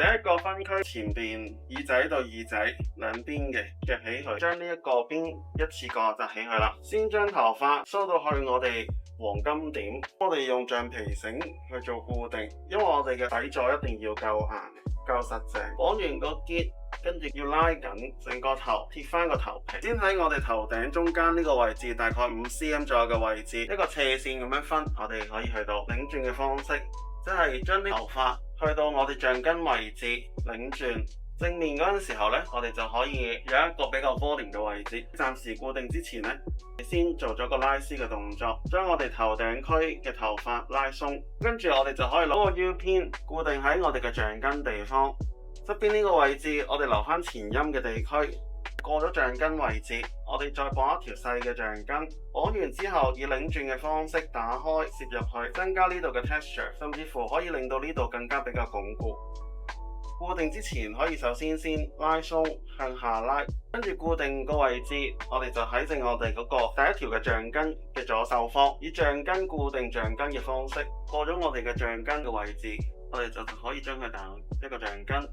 第一個分區前邊耳仔到耳仔兩邊嘅夾起佢，將呢一個邊一次過紮起佢啦。先將頭髮梳到去我哋黃金點，我哋用橡皮繩去做固定，因為我哋嘅底座一定要夠硬夠實淨。綁完個結，跟住要拉緊整個頭，貼翻個頭皮。先喺我哋頭頂中間呢個位置，大概5cm 左右嘅位置，一個斜線咁樣分，我哋可以去到擰轉嘅方式，即係將啲頭髮去到我哋橡筋位置擰轉。正面嗰陣時候呢，我哋就可以有一個比較 volume 嘅位置。暫時固定之前呢，先做咗個拉絲嘅動作，將我哋頭頂區嘅頭髮拉鬆，跟住我哋就可以攞個 U 編固定喺我哋嘅橡筋地方。側邊呢個位置，我哋留翻前陰嘅地區。過咗橡筋位置，我哋再綁一條細嘅橡筋。綁完之後，以擰轉嘅方式打開，攝入去，增加呢度嘅 texture， 甚至乎可以令到呢度更加比較鞏固。固定之前可以首先拉鬆向下拉，跟住固定個位置，我哋就喺正我哋嗰個第一條嘅橡筋嘅左手方，以橡筋固定橡筋嘅方式，過咗我哋嘅橡筋嘅位置，我哋就可以將佢彈一個橡筋。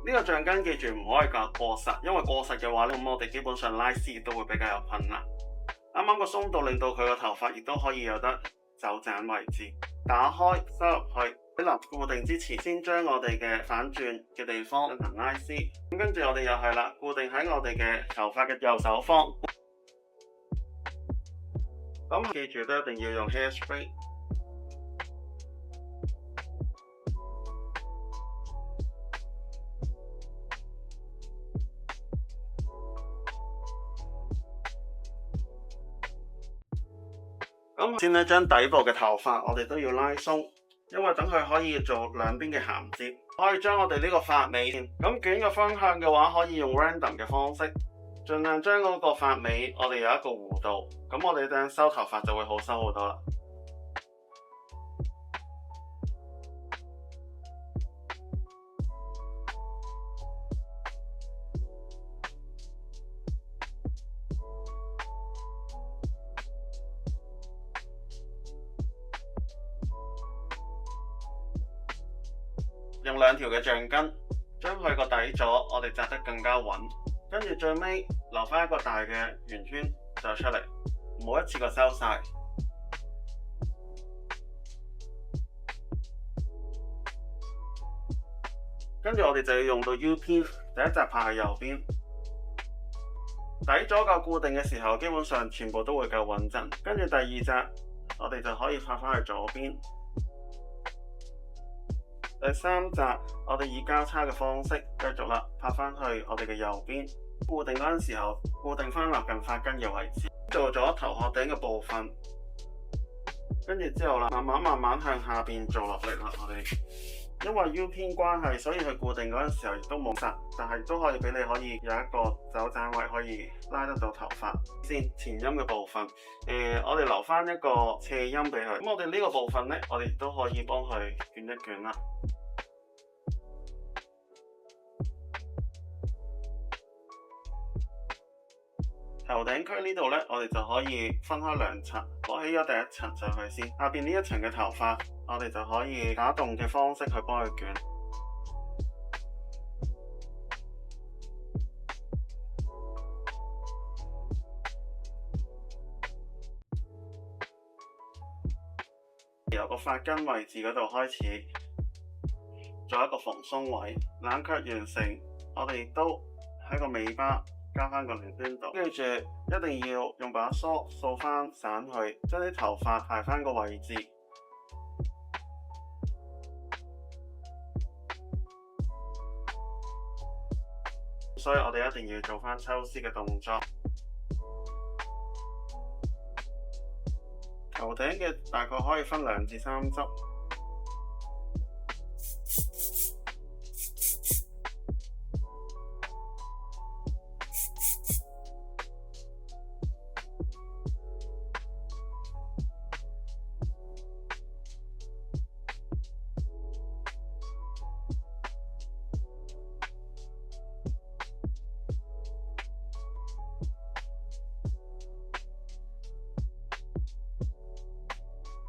呢個橡筋記住唔可以過實，因為過實嘅話咧，咁我哋基本上拉絲亦都會比較有困難。啱啱個鬆度令到佢個頭髮亦都可以有得走盞位置，打開收入去。喺立固定之前，先將我哋嘅反轉嘅地方進行拉絲。咁跟住我哋又係啦，固定喺我哋嘅頭髮嘅右手方。咁記住都一定要用 hairspray。咁先咧，將底部嘅頭髮我哋都要拉鬆。因為等佢可以做兩邊嘅銜接，可以將我哋呢個髮尾咁捲嘅方向嘅話，可以用 random 嘅方式，盡量將嗰個髮尾我哋有一個弧度，咁我哋等收頭髮就會好收好多啦。用兩條嘅橡筋將佢個底座我哋紮得更加穩，跟住最尾留翻一個大嘅圓圈就出嚟，唔好一次過收晒。跟住我哋就要用到 U 編，第一紮拍喺右邊，底座夠固定嘅時候，基本上全部都會夠穩陣。跟住第二紮我哋就可以拍翻去左邊。第三紮，我哋以交叉嘅方式繼續啦，拍翻去我哋嘅右邊。固定嗰陣時候，固定翻落近髮根嘅位置。做咗頭殼頂嘅部分，跟住之後啦，慢慢向下邊做落嚟啦。我哋因為 U 編關係，所以佢固定嗰陣時候亦都冇實，但係都可以俾你可以有一個走盞位，可以拉得到頭髮。先前陰嘅部分，我哋留翻一個斜陰俾佢。咁我哋呢個部分呢，我哋都可以幫佢捲一捲啦。頭頂區呢度呢，我哋就可以分開兩層，攞起咗第一層上去先，下邊呢一層嘅頭髮，我哋就可以打戙嘅方式去幫佢捲。由個髮根位置嗰度開始，做一個蓬鬆位，冷卻完成，我哋都喺個尾巴加翻個連邊度，跟住一定要用把梳掃翻散去，將啲頭髮排翻個位置。所以我哋一定要做翻抽絲嘅動作。頭頂嘅大概可以分2至3執。